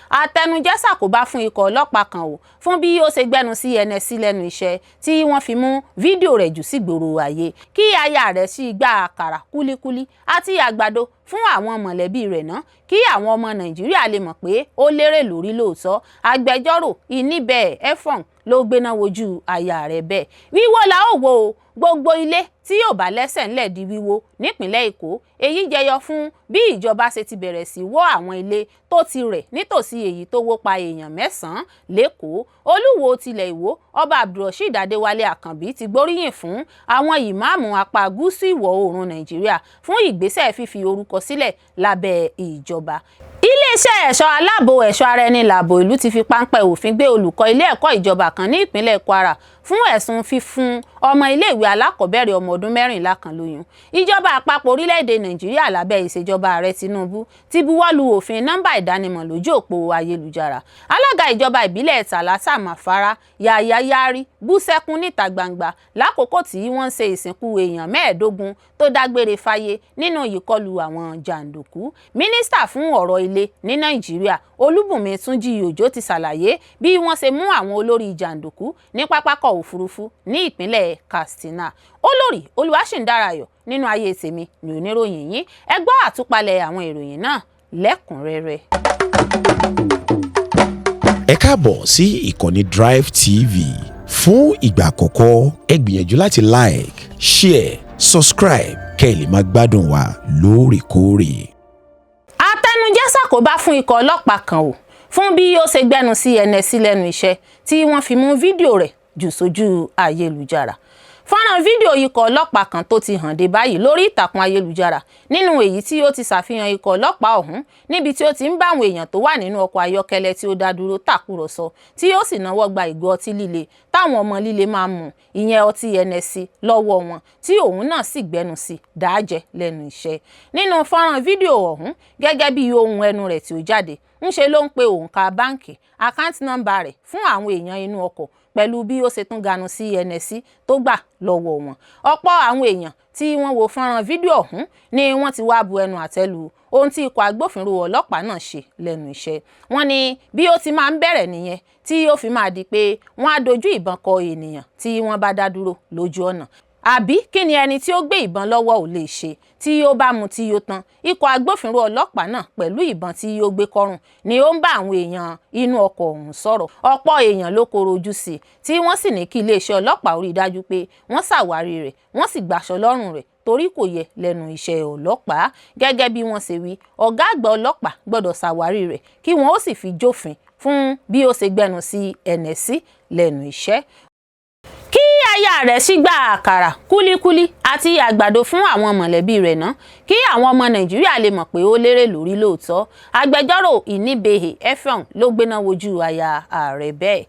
àtẹnujẹ́ ṣàkóbá fún ikọ̀ ọlọ́pàá kan o fún bí ó ṣe gbẹnu sí NSC lẹ́nu iṣẹ́ tí wọ́n fi mú fídíò rẹ̀ jù sígboro ayé kí aya rẹ̀ sì gba àkàrà kúlíkúlí àti àgbàdo fún àwọn mọ̀lẹ́bí rẹ̀ náà kí àwọn ọmọ Nàìjíríà lè mọ̀ pé ó lérè lórí lóòótọ́. Agbẹjọ́rò Ìníbẹ̀ Efong ló gbéná wojú aya rẹ̀ bẹ́ẹ̀. Wíwó la ó wò ó, gbogbo ilé tí yóò bá lẹ́sẹ̀ ńlẹ̀ di wíwó nípìnlẹ̀ Èkó. Èyí jẹyọ fún bí ìjọba ṣe ti bẹ̀rẹ̀ sí wó àwọn ilé tó ti rẹ̀ nítòsí èyí tó wó pa èèyàn 9 lÉkòó. Olúwo tilẹ̀ Ìwó Ọba Abdulrasheed Adéwálé Àkànbí ti gbóríyìn fún àwọn ìmáàmù apá gúúsù ìwọ̀ oòrùn Nàìjíríà fún ìgbésẹ̀ fífi orúkọ sílẹ̀ lábẹ́ ìjọba. Iléeṣẹ́ ẹ̀ṣọ́ aláàbò ẹ̀ṣọ́ ara ẹni làbò ìlú ti fi páńpẹ́ òfin gbé olùkọ́ ilé ẹ̀kọ́ ìjọba kan ní ìpínlẹ̀ Kwara fún ẹ̀sùn fífún ọmọ iléèwé alákọ̀ọ́bẹ̀rẹ̀ ọmọ ọdún 14 kan lóyún. Ìjọba àpapọ̀ orílẹ̀-èdè Nàìjíríà lábẹ́ ìṣèjọba ààrẹ Tinubu ti buwọ́lu òfin nọ́mbà ìdánimọ̀ lójú òpó ayélujára. Alága ìjọba ìbílẹ̀ Tàlátà Màfárá Yàyà Yari bú sẹ́kún níta gbangba lákòókò tí wọ́n ń ṣe ìsìnkú èèyàn 15 tó dágbére fáyé nínú ìkọlù àwọn jàǹdùkú. Mínísítà fún ọ̀rọ̀ ilé ní Nàìjíríà Olúbùnmi Túnjí Òjó ti ṣàlàyé bí wọ́n ṣe mú àwọn olórí jàǹdùkú ní pápákọ̀ òfurufú ní ìpínlẹ̀ Katsina. Olórí Olúwaṣìndáráyọ̀ nínú ayé tèmi ni oníròyìn yín. Ẹ gbọ́ àtúpalẹ̀ àwọn ìròyìn náà lẹ́kùnrẹ́rẹ́. Ẹ káàbọ̀ sí ìkànnì Drive TV. Fún ìgbà àkọ́kọ́ ẹ gbìyànjú láti like, share, subscribe kẹ́ ẹ lè máa gbádùn wa lóòrèkóòrè. Àtẹnujẹ́ ṣàkóbá fún ikọ̀ ọlọ́pàá kan o fún bí ó ṣe gbẹnu sí NSC lẹ́nu iṣẹ́ tí wọ́n fi mú fídíò rẹ̀ jù sójú ayélujára. Fọ́nrán fídíò ikọ̀ ọlọ́pàá kan tó ti hàn dé báyìí lórí ìtàkùn ayélujára nínú èyí tí ó ti ṣàfihàn ikọ̀ ọlọ́pàá ọ̀hún níbi tí ó ti ń bá àwọn èèyàn tó wà nínú ọkọ̀ ayọ́kẹ́lẹ́ tí ó dá dúró tàkúrọ̀sọ tí ó sì náwó gba ìgò ọtí líle táwọn ọmọ líle máa ń mu ìyẹn ọtí NSC lọ́wọ́ wọn tí òun náà sì gbẹnu sí dáàjẹ́ lẹ́nu iṣẹ́. Nínú fọ́nrán fídíò ọ̀hún gẹ́gẹ́ bí ohun ẹnu rẹ̀ tí ó jáde ńṣe ló ń pe òǹkà báǹkì àkáǹtì nọ́mbà rẹ̀ fún àwọn èèyàn inú ọkọ̀ pẹ̀lú bí ó ṣe tún ganu sí NSC tó gbà lọ́wọ́ wọn. Ọ̀pọ̀ àwọn èèyàn tí wọ́n wo fọ́nrán fídíò ọ̀hún ni wọ́n ti wá bu ẹnu àtẹ́ lu ohun tí ikọ̀ agbófinró ọlọ́pàá náà ṣe lẹ́nu iṣẹ́. Wọ́n ní bí ó ti máa ń bẹ̀rẹ̀ nìyẹn tí ó fi máa di pé wọ́n á dojú ìbọn kọ ènìyàn tí wọ́n bá dá dúró lójú ọ̀nà. Àbí kí ni ẹni tí ó gbé ìbọn lọ́wọ́ ò lè ṣe tí ó bá mu tí ó tán? Ikọ̀ agbófinró ọlọ́pàá náà pẹ̀lú ìbọn tí ó gbé kọ́rùn ni ó ń bá àwọn èèyàn inú ọkọ̀ ọ̀hún sọ̀rọ̀. Ọ̀pọ̀ èèyàn ló koro ojú sí i tí wọ́n sì ní kí iléeṣẹ́ ọlọ́pàá rí dájú pé wọ́n ṣàwárí rẹ̀ wọ́n sì gbàṣọ lọ́rùn rẹ̀ torí kò yẹ lẹ́nu iṣẹ́ ọlọ́pàá. Gẹ́gẹ́ bí wọ́n ṣe wí, ọ̀gá àgbà ọlọ́pàá gbọ́dọ̀ ṣàwárí rẹ̀ kí wọ́n ó sì fi jófin fún bí ó ṣe gbẹnu sí NSC lẹ́nu iṣẹ́. Kí aya rẹ̀ sì gba àkàrà kúlíkúlí àti àgbàdo fún àwọn mọ̀lẹ́bí rẹ̀ náà kí àwọn ọmọ Nàìjíríà lè mọ̀ pé ó lérè lórí lóòótọ́. Agbẹjọ́rò Ìníbẹ̀ Efong ló gbéná wojú aya ààrẹ bẹ́ẹ̀.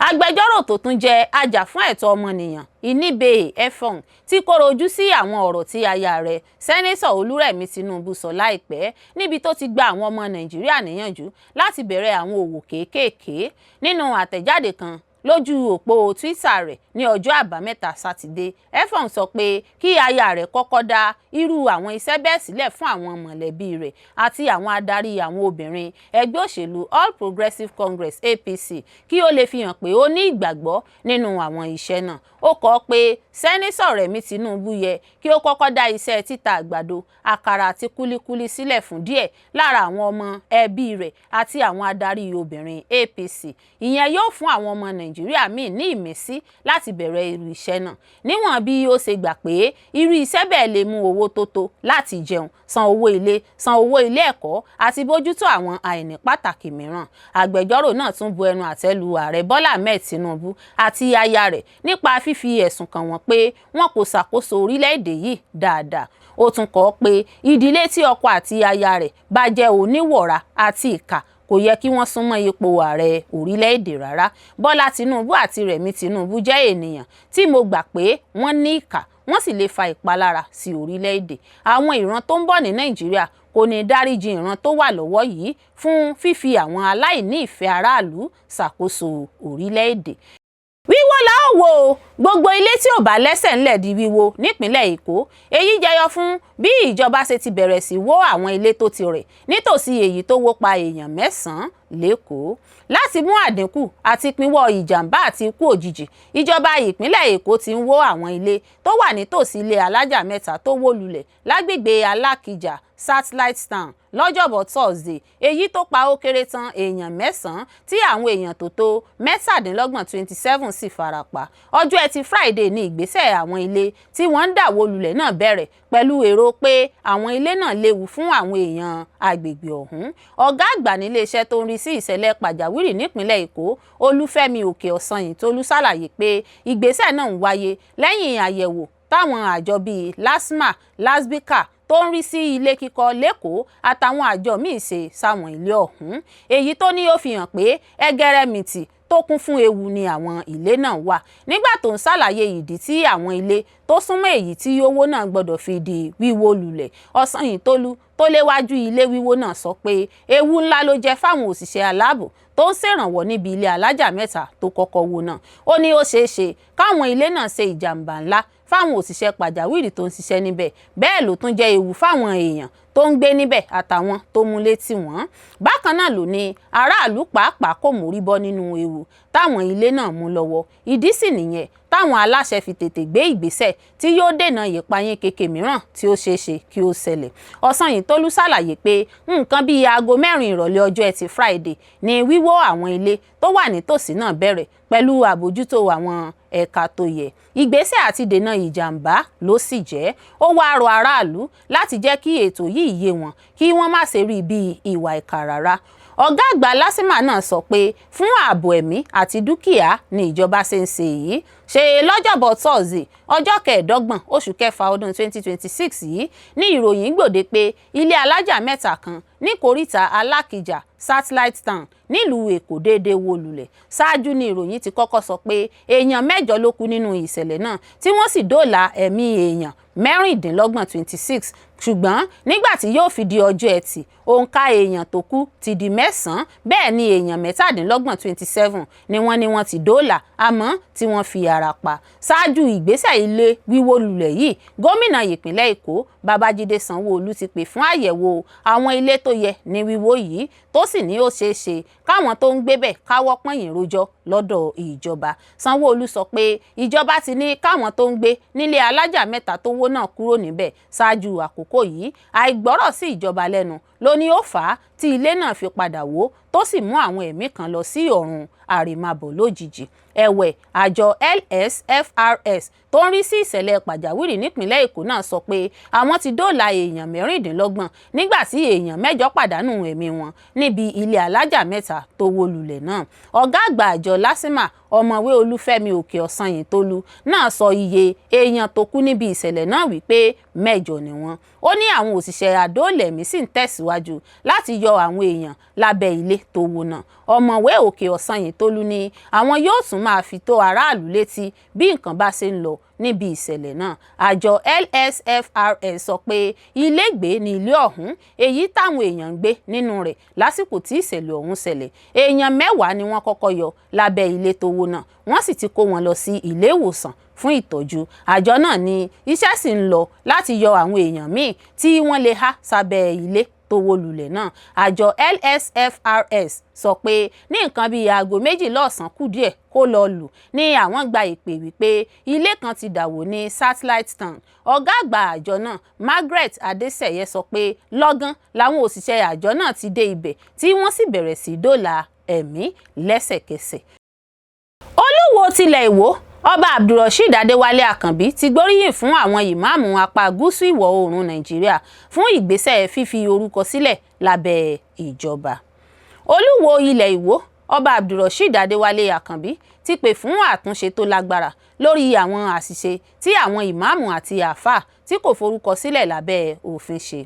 Agbẹjọ́rò tó tún jẹ́ ajàfún ẹ̀tọ́ ọmọnìyàn Ìníbẹ̀ Efong tí kóró ojú sí àwọn ọ̀rọ̀ tí aya rẹ̀ Sẹ́nẹ́tọ̀ Olúrẹ̀mí Tinubu sọ láìpẹ́ níbi tó ti gba àwọn ọmọ Nàìjíríà níyànjú láti bẹ̀rẹ̀ àwọn òwò kéékèèké. Nínú àtẹ̀jáde kan lójú òpó Twitter rẹ̀ ní ọjọ́ àbámẹ́ta Sátidé, Efong sọ pé kí aya rẹ̀ kọ́kọ́ dá irú àwọn iṣẹ́ bẹ́ẹ̀ sílẹ̀ fún àwọn mọ̀lẹ́bí rẹ̀ àti àwọn adarí àwọn obìnrin ẹgbẹ́ òṣèlú All Progressives Congress APC kí ó lè fi hàn pé ó ní ìgbàgbọ́ nínú àwọn iṣẹ́ náà. Ó kọ pé Sẹ́nẹ́tọ̀ Rẹ̀mí Tinubu yẹ kí ó kọ́kọ́ dá iṣẹ́ títa àgbàdo, àkàrà àti kúlíkúlí sílẹ̀ fún díẹ̀ lára àwọn ọmọ ẹbí rẹ̀ àti àwọn adarí obìnrin APC. Ìyẹn yóò fún àwọn ọmọ Nàìjíríà míì ní ìmísí láti bẹ̀rẹ̀ irú iṣẹ́ náà. Níwọ̀n bí ó ṣe gbà pé irú iṣẹ́ bẹ́ẹ̀ lè mú owó tó tó láti jẹun, san owó ilé, san owó ilé ẹ̀kọ́ àti bójútó àwọn àìní pàtàkì mìíràn. Agbẹjọ́rò náà tún bu ẹnu àtẹ́ lu ààrẹ Bọ́lá Ahmed Tinubu àti aya rẹ̀ nípa fífi ẹ̀sùn kàn wọ́n pé wọn kò ṣàkóso orílẹ̀-èdè yìí dáadáa. Ó tún kọ pé ìdílé tí ọkọ àti aya rẹ̀ bá jẹ́ oníwọ̀ra àti ìkà kò yẹ kí wọ́n súnmọ́ ipò ààrẹ orílẹ̀-èdè rárá. Bọ́lá Tinubu àti Rẹ̀mí Tinubu jẹ́ ènìyàn tí mo gbà pé wọ́n ní ìkà wọ́n sì lè fa ìpalára sí orílẹ̀-èdè. Àwọn ìran tó ń bọ̀ ní Nàìjíríà kò ní dáríjì ìran tó wà lọ́wọ́ yìí fún fífi àwọn aláìní ìfẹ́ aráàlú ṣàkóso orílẹ̀-èdè. Wíwó èwo la ó wò gbogbo ilé tí ò bá lẹ́sẹ̀ ńlẹ̀ di wíwó nípínlẹ̀ Èkó. Èyí jẹyọ fún bí ìjọba ṣe ti bẹ̀rẹ̀ sí wó àwọn ilé tó ti rẹ̀ nítòsí èyí tó wó pa èèyàn 9 lÉkòó. Láti mú àdínkù àti pínwọ́ ìjàmbá àti ikú òjijì, ìjọba ìpínlẹ̀ Èkó ti ń wó àwọn ilé tó wà nítòsí ilé alájà 3 tó wó lulẹ̀ lágbègbè Alákìjà Satellite Town lọ́jọ́bọ̀ Thursday, èyí tó pa ó kéré tán èèyàn 9 tí àwọn èèyàn tó 27 sì farapa. Ọjọ́ Ẹtì Friday ní ìgbésẹ̀ àwọn ilé tí wọ́n ń dà wó lulẹ̀ náà bẹ̀rẹ̀ pẹ̀lú èrò pé àwọn ilé náà léwu fún àwọn èèyàn agbègbè ọ̀hún. Ọ̀gá àgbà níléeṣẹ́ tó ń rí sí ìṣẹ̀lẹ̀ pàjáwìrì nípínlẹ̀ Èkó, Olúfẹ́mi Òkè-Ọ̀sanyìntólú ṣàlàyé pé ìgbésẹ̀ náà ń wáyé lẹ́yìn àyẹ̀wò táwọn àjọ bíi LASTMA, LASBICA tó ń rí sí ilé kíkọ́ lÉkòó àtàwọn àjọ míì ṣe sáwọn ilé ọ̀hún, èyí tó ní ó fi hàn pé ẹgẹrẹmìtì tó kún fún ewu ni àwọn ilé náà wà. Nígbà tó ń ṣàlàyé ìdí tí àwọn ilé tó súnmọ́ èyí tí owó náà gbọ́dọ̀ fi di wíwó lulẹ̀, Ọ̀sanyìntólú tó léwájú ilé wíwó náà sọ pé ewu ńlá ló jẹ́ fáwọn òṣìṣẹ́ aláàbò tó ń ṣèrànwọ́ níbi ilé alájà 3 tó kọ́kọ́ wó náà. Ó ní ó ṣeé ṣe káwọn ilé náà ṣe ìjàmbá ńlá fáwọn òṣìṣẹ́ pàjáwìrì tó ń ṣiṣẹ́ níbẹ̀, bẹ́ẹ̀ ló tún jẹ́ ewu fáwọn èèyàn tó ń gbé níbẹ̀ àtàwọn tó mú létí wọn. Bákan náà ló ní aráàlú pàápàá kò mórí bọ́ nínú ewu táwọn ilé náà mú lọ́wọ́. Ìdí sì nìyẹn táwọn aláṣẹ fi tètè gbé ìgbésẹ̀ tí yóò dènà ìpayín keke mìíràn tí ó ṣeé ṣe kí ó ṣẹlẹ̀. Ọ̀sanyìntólú ṣàlàyé pé nǹkan bíi aago 4 ìrọ̀lẹ́ ọjọ́ Ẹtì Friday ni wíwó àwọn ilé tó wà nítòsí náà bẹ̀rẹ̀ pẹ̀lú àbójútó àwọn ẹ̀ka tó yẹ. Ìgbésẹ̀ àti dènà ìjàmbá ló sì jẹ́. Ó wá rọ aráàlú láti jẹ́ kí ètò yìí yé wọn kí wọ́n má ṣe rí bí ìwà ìkà rárá. Ọ̀gá àgbà LASTMA náà sọ pé fún ààbò ẹ̀mí àti dúkìá ni ìjọba ṣe ń ṣe èyí. Ṣe lọ́jọ́bọ̀ Thursday ọjọ́ 25 oṣù kẹfà ọdún 2026 yìí ní ìròyìn gbòde pé ilé alájà 3 kan ní kòríta Alákìjà Satellite Town nílùú Èkó déédéé wó lulẹ̀. Ṣáájú ni ìròyìn ti kọ́kọ́ sọ pé èèyàn 8 ló kú nínú ìṣẹ̀lẹ̀ náà tí wọ́n sì dóòlà ẹ̀mí èèyàn 26, ṣùgbọ́n nígbà tí yóò fi di ọjọ́ Ẹtì, òǹkà èèyàn tó kú ti di 9, bẹ́ẹ̀ ni èèyàn 27 ni wọ́n ti dóòlà àmọ́ tí wọ́n fi ara pa. Ṣáájú ìgbésẹ̀ ilé wíwó lulẹ̀ yìí, gómìnà ìpínlẹ̀ Èkó Babájídé Sanwó-Olú ti pè fún àyẹ̀wò àwọn ilé tó yẹ ní wíwó yìí tó sì ní ó ṣeé ṣe káwọn tó ń gbébẹ̀ káwọ́ pọ̀nyìn rojọ́ lọ́dọ̀ ìjọba. Sanwó-Olú sọ pé ìjọba ti ní káwọn tó ń gbé nílé alájà 3 tó wó náà kúrò níbẹ̀ ṣáájú àkókò yìí. Àìgbọ́rọ̀ sí ìjọba lẹ́nu ló ní ó fà á tí ilé náà fi padà wó tó sì mú àwọn ẹ̀mí kan lọ sí ọ̀run àrèmábọ̀ lójijì. Ẹ̀wẹ̀, àjọ LSFRS tó ń rí sí ìṣẹ̀lẹ̀ pàjáwìrì nípínlẹ̀ Èkó náà sọ pé àwọn ti dóòlà èèyàn 26 nígbà tí èèyàn 8 pàdánù ẹ̀mí wọn níbi ilé alájà 3 tó wó lulẹ̀ náà. Ọ̀gá àgbà àjọ LASTMA ọ̀mọ̀wé Olúfẹ́mi Òkè-Ọ̀sanyìntólú náà sọ iye èèyàn tó kú níbi ìṣẹ̀lẹ̀ náà wípé 8 ni wọ́n. Ó ní àwọn òṣìṣẹ́ àdóòlẹ̀mí sì ń tẹ̀síwájú láti yọ àwọn èèyàn lábẹ́ ilé tó wó náà. Ọ̀mọ̀wé Òkè-Ọ̀sanyìntólú ní àwọn yóò tún máa fi tó aráàlú létí bí nǹkan bá ṣe ń lọ níbi ìṣẹ̀lẹ̀ náà. Àjọ LSFRS sọ pé ilégbèé ní ilé ọ̀hún èyí táwọn èèyàn ń gbé nínú rẹ̀ lásìkò tí ìṣẹ̀lẹ̀ ọ̀hún ṣẹlẹ̀. Èèyàn 10 ni wọ́n kọ́kọ́ yọ lábẹ́ ilé tó wó náà, wọ́n sì ti kó wọn lọ sí ilé ìwòsàn fún ìtọ́jú. Àjọ náà ní iṣẹ́ sì ń lọ láti yọ àwọn èèyàn míì tí wọ́n lè há sábẹ́ ilé tó wó lulẹ̀ náà. Àjọ LSFRS sọ pé ní nǹkan bíi aago 2 lọ́sàn-án kù díẹ̀ kó lọ lù ní àwọn gba ìpè wípé ilé kan ti dà wó ní Satellite Town. Ọ̀gá àgbà àjọ náà Margaret Adésẹ̀yẹ sọ pé lọ́gán làwọn òṣìṣẹ́ àjọ náà ti dé ibẹ̀ tí wọ́n sì bẹ̀rẹ̀ sí dóòlà ẹ̀mí lẹ́sẹ̀kẹsẹ̀. Olúwo tilẹ̀ Ìwó Ọba Abdulrasheed Adéwálé Àkànbí ti gbóríyìn fún àwọn ìmáàmù apá gúúsù ìwọ̀ oòrùn Nàìjíríà fún ìgbésẹ̀ fífi orúkọ sílẹ̀ lábẹ́ ìjọba. Olúwo ilẹ̀ Ìwó Ọba Abdulrasheed Adéwálé Àkànbí ti pè fún àtúnṣe tó lágbára lórí àwọn àṣìṣe tí àwọn ìmáàmù àti àáfàá tí kò forúkọ sílẹ̀ lábẹ́ òfin ṣe.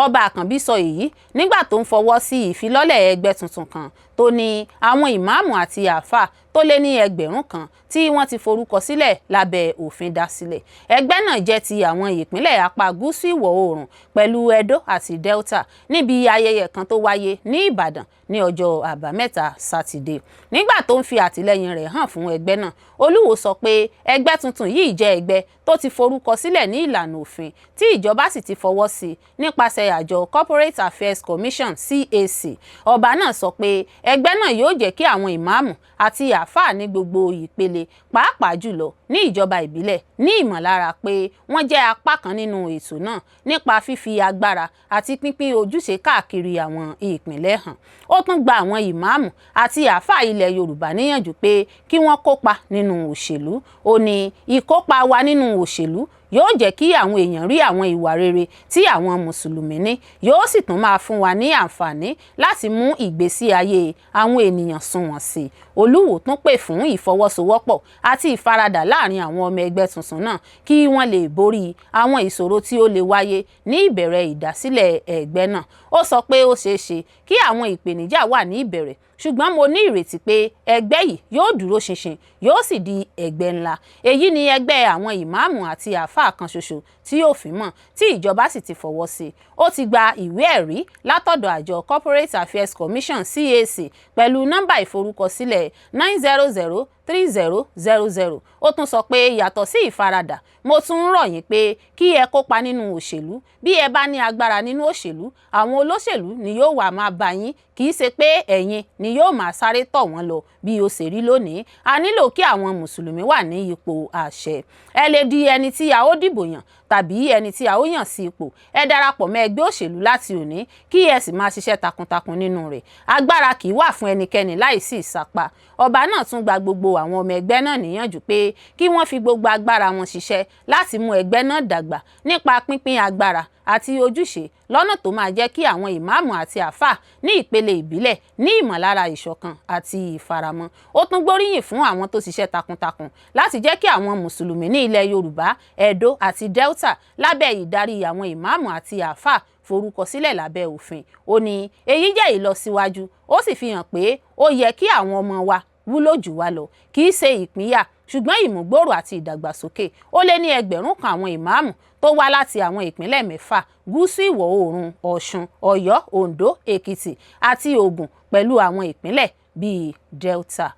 Ọba Àkànbí sọ èyí nígbà tó ń fọwọ́ sí ìfilọ́lẹ̀ ẹgbẹ́ tuntun kan tó ní àwọn ìmáàmù àti àáfàá tó lé ní 1000 kan tí wọ́n ti forúkọ sílẹ̀ lábẹ́ òfin dá sílẹ̀. Ẹgbẹ́ náà jẹ́ ti àwọn ìpínlẹ̀ apá gúúsù ìwọ̀ oòrùn pẹ̀lú Edo àti Delta níbi ayẹyẹ kan tó wáyé ní Ìbàdàn ní ọjọ́ Àbámẹ́ta Sátidé. Nígbà tó ń fi àtìlẹ́yìn rẹ̀ hàn fún ẹgbẹ́ náà. Olúwo sọ pé ẹgbẹ́ tuntun yìí jẹ́ ẹgbẹ́ tó ti forúkọ sílẹ̀ ní ìlànà òfin tí ìjọba sì ti fọwọ́ sí nípasẹ̀ àjọ Corporate Affairs Commission CAC. Ọba náà sọ pé ẹgbẹ́ náà yóò jẹ́ kí àwọn ìmáàmù àti àáfàá ní gbogbo ìpele pàápàá jùlọ ní ìjọba ìbílẹ̀ ní ìmọ̀lára pé wọ́n jẹ́ apá kan nínú ètò náà nípa fífi agbára àti pínpín ojúṣe káàkiri àwọn ìpínlẹ̀ hàn. Ó tún gba àwọn ìmáàmù àti àáfàá ilẹ̀ Yorùbá níyànjú pé kí wọ́n kópa nínú òṣèlú. Ó ní ìkópa wa nínú òṣèlú yóò jẹ́ kí àwọn èèyàn rí àwọn ìwà rere tí àwọn mùsùlùmí ní, yóò sì tún máa fún wa ní àǹfààní láti mú ìgbésí ayé àwọn ènìyàn sunwọ̀n sí i. Olúwo tún pè fún ìfọwọ́sowọ́pọ̀ àti ìfaradà láàrin àwọn ọmọ ẹgbẹ́ tuntun náà kí wọ́n lè borí àwọn ìṣòro tí ó lè wáyé ní ìbẹ̀rẹ̀ ìdásílẹ̀ ẹgbẹ́ náà. Ó sọ pé ó ṣeé ṣe kí àwọn ìpèníjà wà ní ìbẹ̀rẹ̀, ṣùgbọ́n mo ní ìrètí pé ẹgbẹ́ yìí yóò dúró ṣinṣin, yóò sì di ẹgbẹ́ ńlá. Èyí ni ẹgbẹ́ àwọn ìmáàmù àti àáfàá kan ṣoṣo tí òfin mọ̀ tí ìjọba sì ti fọwọ́ sí. Ó ti gba ìwé ẹ̀rí látọ̀dọ̀ àjọ Corporate Affairs Commission CAC pẹ̀lú nọ́mbà ìforúkọsílẹ̀ 9003000. Ó tún sọ pé yàtọ̀ sí ìfaradà, mo tún ń rọ̀ yín pé kí ẹ kópa nínú òṣèlú. Bí ẹ bá ní agbára nínú òṣèlú, àwọn olóṣèlú ni yóò wá máa bá yín, kì í ṣe pé ẹ̀yin ni yóò máa sáré tọ̀ wọ́n lọ bí ó ṣe rí lónìí. A nílò kí àwọn mùsùlùmí wà ní ipò àṣẹ. Ẹ lè di ẹni tí a ó dìbò yàn tàbí ẹni tí a ó yàn sí ipò. Ẹ darapọ̀ mọ́ ẹgbẹ́ òṣèlú láti òní kí ẹ sì máa ṣiṣẹ́ takuntakun nínú rẹ̀. Agbára kì í wà fún ẹnikẹ́ni láìsí ìsapá. Ọba náà tún gba gbogbo àwọn ọmọ ẹgbẹ́ náà níyànjú pé kí wọ́n fi gbogbo agbára wọn ṣiṣẹ́ láti mú ẹgbẹ́ náà dàgbà nípa pínpín agbára àti ojúṣe lọ́nà tó máa jẹ́ kí àwọn ìmáàmù àti àáfàá ní ìpele ìbílẹ̀ ní ìmọ̀lára ìṣọ̀kan àti ìfaramọ́. Ó tún gbóríyìn fún àwọn tó ṣiṣẹ́ takuntakun láti jẹ́ kí àwọn mùsùlùmí ní ilẹ̀ Yorùbá, Ẹdó àti Delta lábẹ́ ìdarí àwọn ìmáàmù àti àáfàá forúkọ sílẹ̀ lábẹ́ òfin. Ó ní èyí jẹ́ ìlọsíwájú, ó sì fi hàn pé ó yẹ kí àwọn ọmọ wa wúlò jù wá lọ, kì í ṣe ìpínyà ṣùgbọ́n ìmúgbòòrò àti ìdàgbàsókè. Ó lé ní 1000 kan àwọn ìmáàmù tó wá láti àwọn ìpínlẹ̀ 6 gúúsù ìwọ̀ oòrùn Ọ̀ṣun, Ọ̀yọ́, Oǹdó, Èkìtì àti Ògùn pẹ̀lú àwọn ìpínlẹ̀ bíi Delta.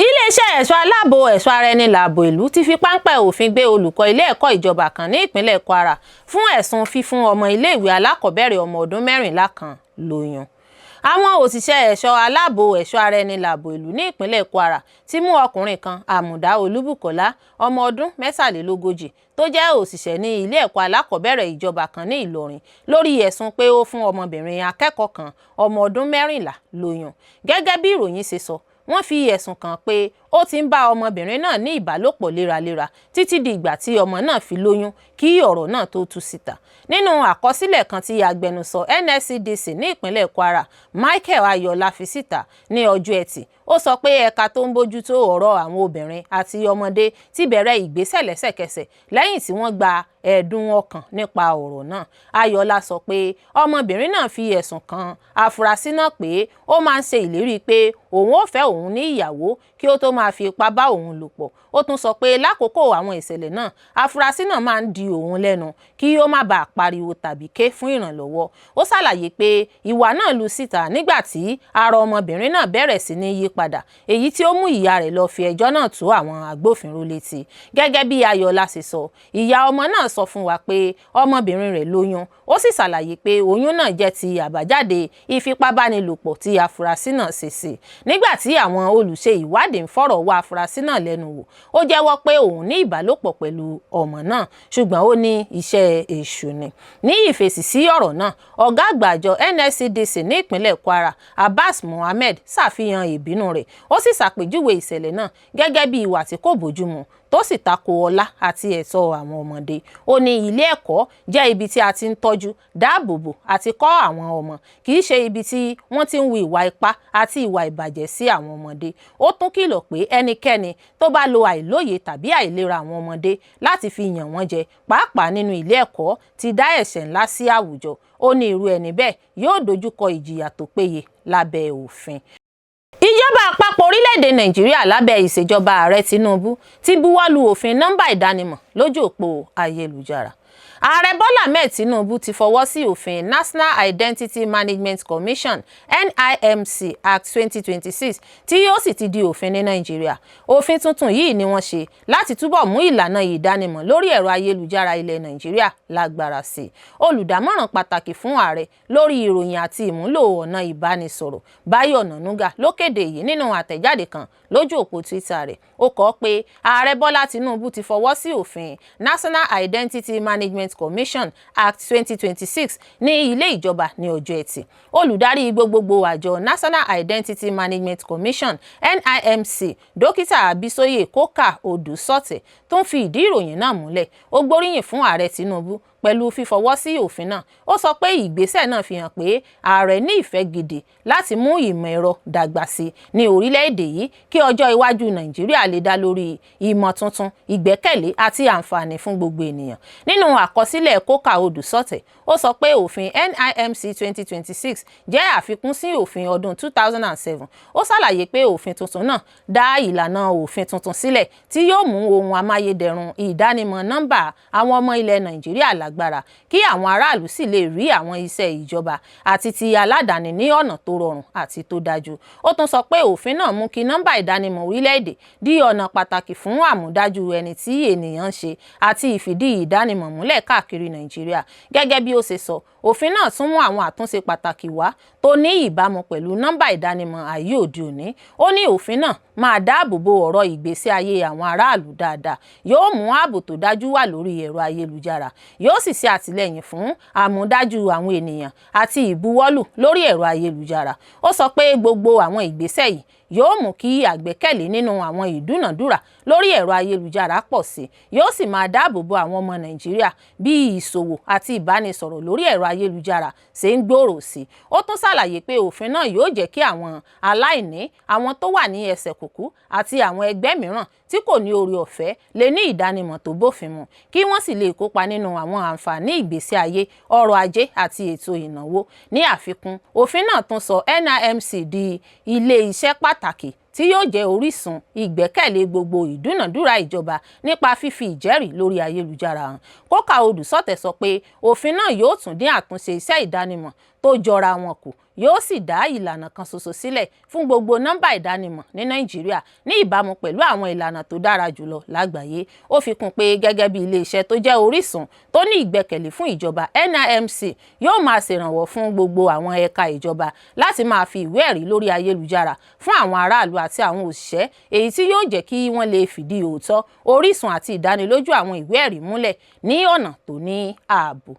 Iléeṣẹ́ ẹ̀ṣọ́ aláàbò ẹ̀ṣọ́ ara ẹni láàbò ìlú ti fi páńpẹ́ òfin gbé olùkọ́ ilé ẹ̀kọ́ ìjọba kan ní ìpínlẹ̀ Kwara fún ẹ̀sùn fífún ọmọ iléèwé alákọ̀ọ́bẹ̀rẹ̀ ọmọ ọdún 14 kan lóyún. Àwọn òṣìṣẹ́ ẹ̀ṣọ́ aláàbò ẹ̀ṣọ́ ara ẹni láàbò ìlú ní ìpínlẹ̀ Kwara ti mú ọkùnrin kan, Àmùdá Olúbùkọ́lá, ọmọ ọdún 43 tó jẹ́ òṣìṣẹ́ ní ilé ẹ̀kọ́ alákọ̀ọ́bẹ̀rẹ̀ ìjọba kan ní Ìlọrin lórí ẹ̀sùn pé ó fún ọmọbìnrin akẹ́kọ̀ọ́ kan, ọmọ ọdún 14 lóyún. Gẹ́gẹ́ bí ìròyìn ṣe sọ, wọ́n fi ẹ̀sùn kàn pé ó ti ń bá ọmọbìnrin náà ní ìbálòpọ̀ léraléra títí di ìgbà tí ọmọ náà fi lóyún kí ọ̀rọ̀ náà tó tú síta. Nínú àkọsílẹ̀ kan tí agbẹnusọ NSCDC ní ìpínlẹ̀ Kwara, Michael Ayọ̀lá fi síta ní ọjọ́ Ẹtì, ó sọ pé ẹ̀ka tó ń bójútó ọ̀rọ̀ àwọn obìnrin àti ọmọdé ti bẹ̀rẹ̀ ìgbésẹ̀ lẹ́sẹ̀kẹsẹ̀ lẹ́yìn tí wọ́n gba ẹ̀dùn ọkàn nípa ọ̀rọ̀ náà. Ayọ̀lá sọ pé ọmọbìnrin náà fi ẹ̀sùn kan afurasí náà pé ó máa ń ṣe ìlérí pé òun ò fẹ́ òun ní ìyàwó kí ó tó máa fi ipá bá òun lò pọ̀. Ó tún sọ pé lákòókò àwọn ìṣẹ̀lẹ̀ náà, afurasí náà máa ń di òun lẹ́nu kí ó má bàa pariwo tàbí ké fún ìrànlọ́wọ́. Ó ṣàlàyé pé ìwà náà lu síta nígbà tí ara ọmọbìnrin náà bẹ̀rẹ̀ sí ní yí padà, èyí tí ó mú ìyá rẹ̀ lọ fi ẹjọ́ náà tó àwọn agbófinró létí. Gẹ́gẹ́ bí Ayọ̀lá ṣe sọ, ìyá ọmọ náà sọ fún wa pé ọmọbìnrin rẹ̀ lóyún. Ó sì ṣàlàyé pé oyún náà jẹ́ ti àbájáde ìfipábánilòpọ̀ tí afurasí náà ṣe sí. Nígbà tí àwọn olùṣe ìwádìí ń fọ̀rọ̀ wá afurasí náà lẹ́nu wò, ó jẹ́wọ́ pé òun ní ìbálòpọ̀ pẹ̀lú ọmọ náà, ṣùgbọ́n ó ní iṣẹ́ èṣù ni. Ní ìfèsì sí ọ̀rọ̀ náà, ọ̀gá àgbà àjọ NSCDC ní ìpínlẹ̀ Kwara, Abbas Mohammed, ṣàfihàn ìbínú rẹ̀. Ó sì ṣàpèjúwe ìṣẹ̀lẹ̀ náà gẹ́gẹ́ bí ìwà tí kò bójúmu tó sì tako ọlá àti ẹ̀tọ́ àwọn ọmọdé. Ó ní ilé ẹ̀kọ́ jẹ́ ibi tí a ti ń tọ́jú, dáàbòbò àti kọ́ àwọn ọmọ, kì í ṣe ibi tí wọ́n ti ń hu ìwà ipá àti ìwà ìbàjẹ́ sí àwọn ọmọdé. Ó tún kìlọ̀ pé ẹnikẹ́ni tó bá lo àìlóye tàbí àìlera àwọn ọmọdé láti fi yàn wọ́n jẹ, pàápàá nínú ilé ẹ̀kọ́, ti dá ẹ̀ṣẹ̀ ńlá sí àwùjọ. Ó ní irú ẹni bẹ́ẹ̀ yóò dojúkọ ìjìyà tó péye lábẹ́ òfin. Ìjọba àpapọ̀ orílẹ̀-èdè Nàìjíríà lábẹ́ ìṣèjọba ààrẹ Tinubu ti buwọ́lu òfin nọ́mbà ìdánimọ̀ lójú òpó ayélujára. Ààrẹ Bọ́lá Ahmed Tinubu ti fọwọ́ sí òfin National Identity Management Commission NIMC Act 2026 tí yóò sì ti di òfin ní Nàìjíríà. Òfin tuntun yìí ni wọ́n ṣe láti túbọ̀ mú ìlànà ìdánimọ̀ lórí ẹ̀rọ ayélujára ilẹ̀ Nàìjíríà lágbára sí i. Olùdámọ̀ràn pàtàkì fún ààrẹ lórí ìròyìn àti ìmúlò ọ̀nà ìbánisọ̀rọ̀ Báyọ̀ Ọ̀nànúgà ló kéde èyí nínú àtẹ̀jáde kan lójú òpó Twitter rẹ̀. Ó kọ pé ààrẹ Bọ́lá Tinubu ti fọwọ́ sí òfin National Identity Management Commission Act 2026 ní ilé ìjọba ní ọjọ́ Ẹtì. Olùdarí gbogbogbò àjọ National Identity Management Commission NIMC Dókítà Abisoye Koka Odùsọ̀tẹ̀ tó ń fi ìdí ìròyìn náà múlẹ̀. Ó gbóríyìn fún ààrẹ Tinubu pẹ̀lú fífọwọ́ sí òfin náà. Ó sọ pé ìgbésẹ̀ náà fi hàn pé ààrẹ ní ìfẹ́ gidi láti mú ìmọ̀ ẹ̀rọ dàgbà sí ní orílẹ̀-èdè yìí kí ọjọ́ iwájú Nàìjíríà lè dá lórí ìmọ̀ tuntun, ìgbẹ́kẹ̀lé àti àǹfààní fún gbogbo ènìyàn. Nínú àkọsílẹ̀ Koka Odùsọ̀tẹ̀, ó sọ pé òfin NIMC 2026 jẹ́ àfikún sí òfin ọdún 2007. Ó ṣàlàyé pé òfin tuntun náà dá ìlànà òfin tuntun sílẹ̀ tí yóò mú ohun amáyédẹrùn ìdánimọ̀ nọ́mbà àwọn ọmọ ilẹ̀ Nàìjíríà lágbára kí àwọn aráàlú sì lè rí àwọn iṣẹ́ ìjọba àti ti aládàáni ní ọ̀nà tó rọrùn àti tó dájú. Ó tún sọ pé òfin náà mú kí nọ́mbà ìdánimọ̀ orílẹ̀-èdè di ọ̀nà pàtàkì fún àmúdájú ẹni tí ènìyàn ń ṣe àti ìfìdí ìdánimọ̀ múlẹ̀ káàkiri Nàìjíríà. Gẹ́gẹ́ bí ó ṣe sọ, òfin náà tún mú àwọn àtúnṣe pàtàkì wá tó ní ìbámu pẹ̀lú nọ́mbà ìdánimọ̀ ayé òde òní. Ó ní òfin náà máa dáàbò bo ọ̀rọ̀ ìgbésí ayé àwọn aráàlú dáadáa, yóò mú ààbò tó dájú wà lórí ẹ̀rọ ayélujára, yóò sì ṣe àtìlẹ́yìn fún àmúdájú àwọn ènìyàn àti ìbuwọ́lù lórí ẹ̀rọ ayélujára. Ó sọ pé gbogbo àwọn ìgbésẹ̀ yìí yóò mú kí àgbẹ́kẹ̀lé nínú àwọn ìdúnàdúrà lórí ẹ̀rọ ayélujára pọ̀ sí, yóò sì máa dáàbò bo àwọn ọmọ Nàìjíríà bí ìṣòwò àti ìbánisọ̀rọ̀ lórí ẹ̀rọ ayélujára ṣe ń gbòòrò sí. Ó tún ṣàlàyé pé òfin náà yóò jẹ́ kí àwọn aláìní, àwọn tó wà ní ẹsẹ̀ kùkú àti àwọn ẹgbẹ́ mìíràn tí kò ní oore ọ̀fẹ́ lè ní ìdánimọ̀ tó bófin mu, kí wọ́n sì lè kópa nínú àwọn àǹfààní ìgbésí ayé, ọrọ̀ ajé àti ètò ìnáwó. Ní àfikún, òfin náà tún sọ NIMC di ilé-iṣẹ́ pàtàkì tí yóò jẹ́ orísun ìgbẹ́kẹ̀lé gbogbo ìdúnàdúrà ìjọba nípa fífi ìjẹ́rìí lórí ayélujára hàn. Koka Odùsọ̀tẹ̀ sọ pé òfin náà yóò tún dín àtúnṣe iṣẹ́ ìdánimọ̀ tó jọra wọn kù, yóò sì dá ìlànà kan ṣoṣo sílẹ̀ fún gbogbo nọ́mbà ìdánimọ̀ ní Nàìjíríà ní ìbámu pẹ̀lú àwọn ìlànà tó dára jùlọ lágbàáyé. Ó fi kún pé gẹ́gẹ́ bí ilé-iṣẹ́ tó jẹ́ orísun tó ní ìgbẹ́kẹ̀lé fún ìjọba, NIMC yóò máa ṣèrànwọ́ fún gbogbo àwọn ẹ̀ka ìjọba láti máa fi ìwé ẹ̀rí lórí ayélujára fún àwọn aráàlú àti àwọn òṣìṣẹ́, èyí tí yóò jẹ́ kí wọ́n lè fìdí òótọ́, orísun àti ìdánilójú àwọn ìwé ẹ̀rí múlẹ̀ ní ọ̀nà tó ní ààbò.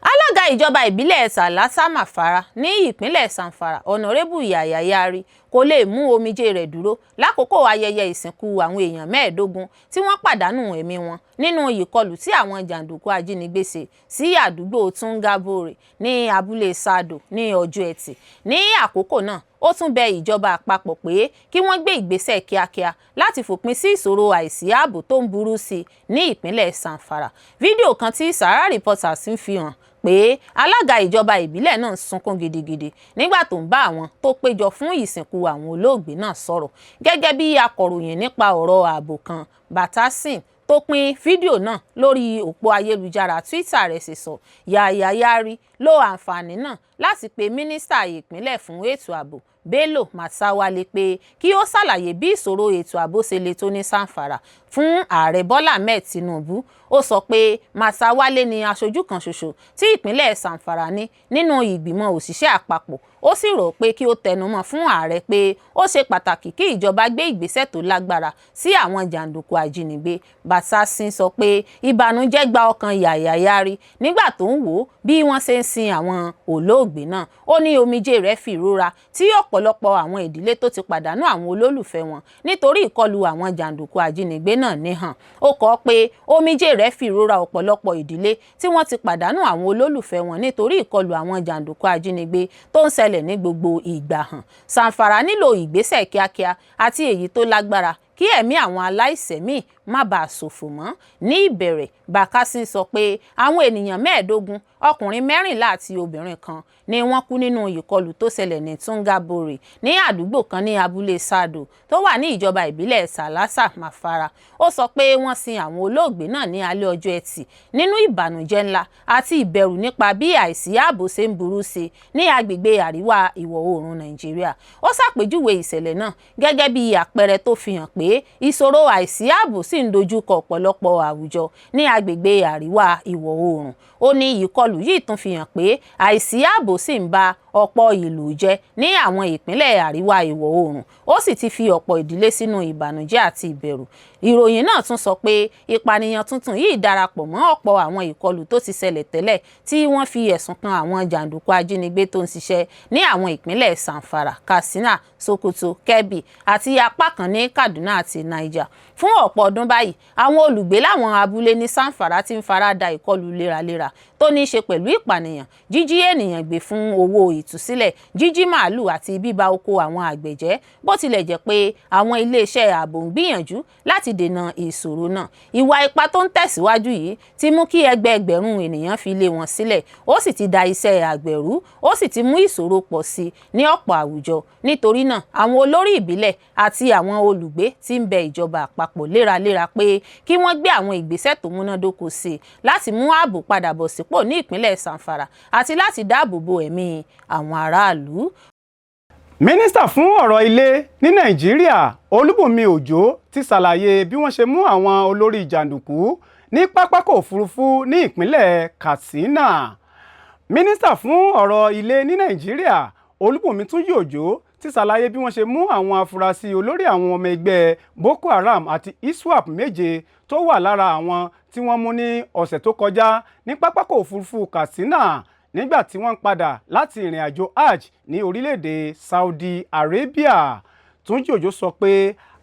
Alága ìjọba ìbílẹ̀ Sàlásà-Màfàrà ní ìpínlẹ̀ Zamfara, Honorable Yahaya Yari, kò lè mú omijé rẹ̀ dúró lákòókò ayẹyẹ ìsìnkú àwọn èèyàn 15 tí wọ́n pàdánù ẹ̀mí wọn nínú ìkọlù tí àwọn jàǹdùkú ajínigbé ṣe sí àdúgbò Tungabore ní abúlé Sado ní ọjọ́ Ẹtì. Ní àkókò náà, ó tún bẹ ìjọba àpapọ̀ pé kí wọ́n gbé ìgbésẹ̀ kíákíá láti fòpin sí ìṣòro àìsí ààbò tó ń burú sí ní ìpínlẹ̀ Zamfara. Fídíò kan tí Sahara Reporters ń fi hàn pé alága ìjọba ìbílẹ̀ náà sunkún gidigidi nígbà tó ń bá àwọn tó péjọ fún ìsìnkú àwọn olóògbé náà sọ̀rọ̀. Gẹ́gẹ́ bí akọ̀ròyìn nípa ọ̀rọ̀ ààbò kan, Batasin, tó pín fídíò náà lórí òpó ayélujára Twitter rẹ̀ ṣe sọ, Yahaya Yari lo àǹfààní náà láti pe mínísítà ìpínlẹ̀ fún ètò ààbò Bello Matawalle pé kí ó ṣàlàyé bí ìṣòro ètò ààbò ṣe le tó ní Zamfara fún ààrẹ Bọ́lá Ahmed Tinubu. Ó sọ pé Matawalle ni aṣojú kan ṣoṣo tí ìpínlẹ̀ Zamfara ní nínú ìgbìmọ̀ òṣìṣẹ́ àpapọ̀. Ó sì rọ̀ pé kí ó tẹnumọ́ fún ààrẹ pé ó ṣe pàtàkì kí ìjọba gbé ìgbésẹ̀ tó lágbára sí àwọn jàǹdùkú ajínigbé. Batasin sọ pé ìbànújẹ́ gba ọkàn Yahaya Yari nígbà tó ń wò bí wọ́n ṣe ń sin àwọn olóògbé náà. Ó ní omijé rẹ̀ fi ìrora tí ọ̀pọ̀lọpọ̀ àwọn ìdílé tó ti pàdánù àwọn olólùfẹ́ wọn nítorí ìkọlù àwọn jàǹdùkú ajínigbé náà ní hàn. Ó kọ pé omijé rẹ̀ fi ìrora ọ̀pọ̀lọpọ̀ ìdílé tí wọ́n ti pàdánù àwọn olólùfẹ́ wọn nítorí ìkọlù àwọn jàǹdùkú ajínigbé tó ń ṣẹlẹ̀ ní gbogbo ìgbà hàn. Zamfara nílò ìgbésẹ̀ kíákíá àti èyí tó lágbára kí ẹ̀mí àwọn aláìṣẹ̀ míì má bàa ṣòfò mọ́. Ní ìbẹ̀rẹ̀, Bakassi sọ pé àwọn ènìyàn 15, ọkùnrin 14 àti obìnrin kan ni wọ́n kú nínú ìkọlù tó ṣẹlẹ̀ ní Tungabore ní àdúgbò kan ní abúlé Sado tó wà ní ìjọba ìbílẹ̀ Salasa Mafara. Ó sọ pé wọ́n sin àwọn olóògbé náà ní alẹ́ ọjọ́ Ẹtì nínú ìbànújẹ́ ńlá àti ìbẹ̀rù nípa bí àìsí ààbò ṣe ń burú sí ní agbègbè àríwá ìwọ̀ oòrùn Nàìjíríà. Ó ṣàpèjúwe ìṣẹ̀lẹ̀ náà gẹ́gẹ́ bí àpẹẹrẹ tó fi hàn pé ìṣòro àìsí ààbò sì ń dojúkọ ọ̀pọ̀lọpọ̀ àwùjọ ní agbègbè àríwá ìwọ̀ oòrùn. Ó ní ìkọlù yìí tún fi hàn pé àìsí ààbò sì ń ba ọ̀pọ̀ ìlú jẹ́ ní àwọn ìpínlẹ̀ àríwá ìwọ̀ oòrùn. Ó sì ti fi ọ̀pọ̀ ìdílé sínú ìbànújẹ́ àti ìbẹ̀rù. Ìròyìn náà tún sọ pé ìpànìyàn tuntun yìí darapọ̀ mọ́ ọ̀pọ̀ àwọn ìkọlù tó ti ṣẹlẹ̀ tẹ́lẹ̀ tí wọ́n fi ẹ̀sùn kan àwọn jàǹdùkú ajínigbé tó ń ṣiṣẹ́ ní àwọn ìpínlẹ̀ Zamfara, Katsina, Sokoto, Kebbi àti apá kan ní Kaduna àti Niger. Fún ọ̀pọ̀ ọdún báyìí, àwọn olùgbé láwọn abúlé ní Zamfara ti ń farada ìkọlù léraléra tó ní í ṣe pẹ̀lú ìpànìyàn, jíjí ènìyàn gbé fún owó ìtúsílẹ̀, jíjí màálù àti bíba oko àwọn àgbẹ̀ jẹ́. Bó tilẹ̀ jẹ́ pé àwọn iléeṣẹ́ ààbò ń gbìyànjú láti dènà ìṣòro náà, ìwà ipá tó ń tẹ̀síwájú yìí ti mú kí ẹgbẹẹgbẹ̀rún ènìyàn fi ilé wọn sílẹ̀. Ó sì ti da iṣẹ́ àgbẹ̀ rú, ó sì ti mú ìṣòro pọ̀ sí ní ọ̀pọ̀ àwùjọ. Nítorí náà, àwọn olórí ìbílẹ̀ àti àwọn olùgbé ti ń bẹ ìjọba àpapọ̀ léraléra pé kí wọ́n gbé àwọn ìgbésẹ̀ tó múnádóko sí i láti mú ààbò padà bọ̀ sípò ní ìpínlẹ̀ Zamfara àti láti dáàbò bo ẹ̀mí àwọn aráàlú. Mínísítà fún ọ̀rọ̀ ilé ní Nàìjíríà, Olúbùnmi Òjó, ti ṣàlàyé bí wọ́n ṣe mú àwọn olórí jàǹdùkú ní pápákọ̀ òfurufú ní ìpínlẹ̀ Katsina. Mínísítà fún ọ̀rọ̀ ilé ní Nàìjíríà, Olúbùnmi Túnjí Òjó, ti ṣàlàyé bí wọ́n ṣe mú àwọn afurasí olórí àwọn ọmọ ẹgbẹ́ Boko Haram àti ISWAP 7 tó wà lára àwọn tí wọ́n mú ní ọ̀sẹ̀ tó kọjá ní pápákọ̀ òfurufú Katsina nígbà tí wọ́n ń padà láti ìrìn àjò Hajj ní orílẹ̀-èdè Saudi Arabia. Túnjí Òjó sọ pé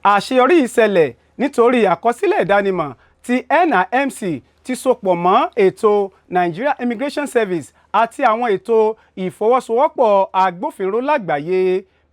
àṣeyọrí ìṣẹ̀lẹ̀ nítorí àkọsílẹ̀ ìdánimọ̀ tí NIMC ti sopọ̀ mọ́ ètò Nigeria Immigration Service àti àwọn ètò ìfọwọ́sowọ́pọ̀ agbófinró lágbàáyé.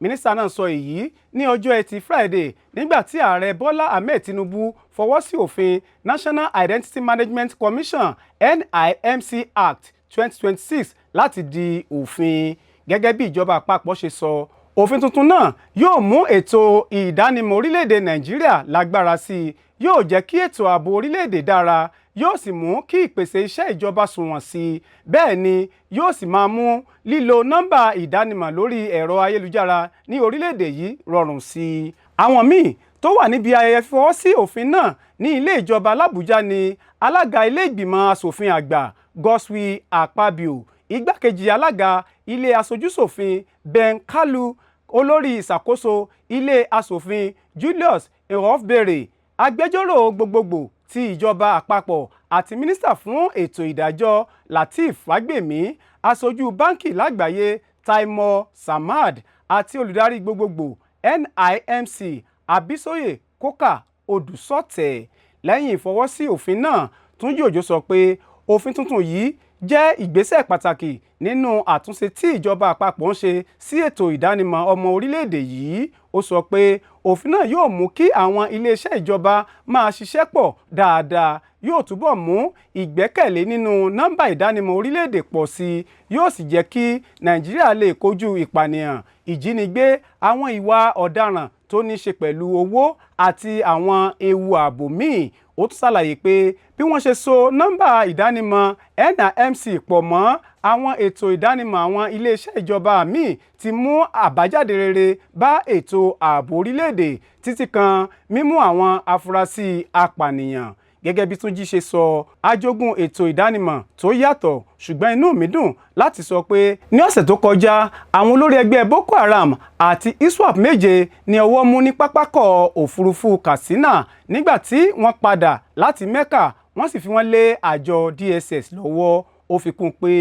Mínísítà náà sọ èyí ní ọjọ́ Ẹtì Friday nígbà tí ààrẹ Bọ́lá Ahmed Tinubu fọwọ́ sí òfin National Identity Management Commission NIMC Act 2026 láti di òfin. Gẹ́gẹ́ bí ìjọba àpapọ̀ ṣe sọ, òfin tuntun náà yóò mú ètò ìdánimọ̀ orílẹ̀-èdè Nàìjíríà lágbára sí i, yóò jẹ́ kí ètò ààbò orílẹ̀-èdè dára, yóò sì mú kí ìpèsè iṣẹ́ ìjọba sunwọ̀n sí i. Bẹ́ẹ̀ ni yóò sì máa mú lílo nọ́mbà ìdánimọ̀ lórí ẹ̀rọ ayélujára ní orílẹ̀-èdè yìí rọrùn sí i. Àwọn míì tó wà níbi ayẹyẹ fọwọ́ sí òfin náà ní ilé ìjọba l'Àbújá ni alága ilé ìgbìmọ̀ asòfin àgbà Godswill Akpabio, igbákejì alága ilé aṣojúṣòfin Ben Kalu, olórí ìṣàkóso ilé aṣòfin Julius Nwogbere, agbẹjọ́rò gbogbogbò ti ìjọba àpapọ̀ àti mínísítà fún ètò ìdájọ́ Lateef Fagbemi, aṣojú báńkì lágbàáyé Taimur Samad àti olùdarí gbogbogbò NIMC Abisoye Coker Odùsọ̀tẹ̀. Lẹ́yìn ìfọwọ́sí òfin náà, Túnjí Òjó sọ pé òfin tuntun yìí jẹ́ ìgbésẹ̀ pàtàkì nínú àtúnṣe tí ìjọba àpapọ̀ ń ṣe sí ètò ìdánimọ̀ ọmọ orílẹ̀-èdè yìí. Ó sọ pé òfin náà yóò mú kí àwọn iléeṣẹ́ ìjọba máa ṣiṣẹ́ pọ̀ dáadáa, yóò túbọ̀ mú ìgbẹ́kẹ̀lé nínú nọ́mbà ìdánimọ̀ orílẹ̀-èdè pọ̀ sí i, yóò sì jẹ́ kí Nàìjíríà lè kojú ìpànìyàn, ìjínigbé, àwọn ìwà ọ̀daràn tó ní ṣe pẹ̀lú owó àti àwọn ewu ààbò míì. Ó tún ṣàlàyé pé bí wọ́n ṣe so nọ́mbà ìdánimọ̀ NIMC pọ̀ mọ́ àwọn ètò ìdánimọ̀ àwọn iléeṣẹ́ ìjọba míì ti mú àbájáde rere bá ètò ààbò orílẹ̀-èdè títí kan mímú àwọn afurasí apànìyàn. Gẹ́gẹ́ bí Túnjí ṣe sọ, ajogun ètò ìdánimọ̀ tó yàtọ̀, ṣùgbọ́n inú mi dùn láti sọ pé ní ọ̀sẹ̀ tó kọjá àwọn olórí ẹgbẹ́ Boko Haram àti ISWAP 7 ní ọwọ́ mú ní pápákọ̀ òfurufú Katsina nígbà tí wọ́n padà láti Mecca, wọ́n sì fi wọ́n lé àjọ DSS lọ́wọ́. Ó fi kún pé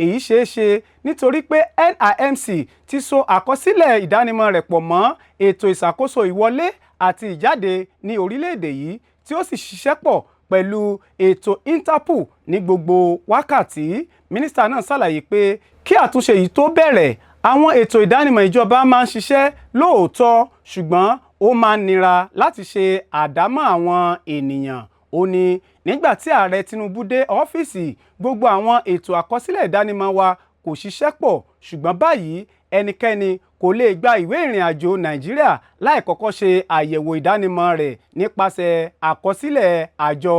èyí ṣeé ṣe nítorí pé NIMC ti so àkọsílẹ̀ ìdánimọ̀ rẹ̀ pọ̀ mọ́ ètò ìṣàkóso ìwọlé àti ìjáde ní orílẹ̀-èdè yìí tí ó sì ṣiṣẹ́ pọ̀ pẹ̀lú ètò Interpol ní gbogbo wákàtí. Mínísítà náà ṣàlàyé pé kí àtúnṣe yìí tó bẹ̀rẹ̀, àwọn ètò ìdánimọ̀ ìjọba máa ń ṣiṣẹ́ lóòótọ́, ṣùgbọ́n ó máa ń nira láti ṣe àdámọ̀ àwọn ènìyàn. Ó ní nígbà tí ààrẹ Tinubu dé ọ́fíìsì, gbogbo àwọn ètò àkọsílẹ̀ ìdánimọ̀ wa kò ṣiṣẹ́ pọ̀, ṣùgbọ́n báyìí ẹnikẹ́ni kò lè gba ìwé ìrìn àjò Nàìjíríà láì kọ́kọ́ ṣe àyẹ̀wò ìdánimọ̀ rẹ̀ nípasẹ̀ àkọsílẹ̀ àjọ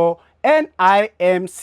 NIMC.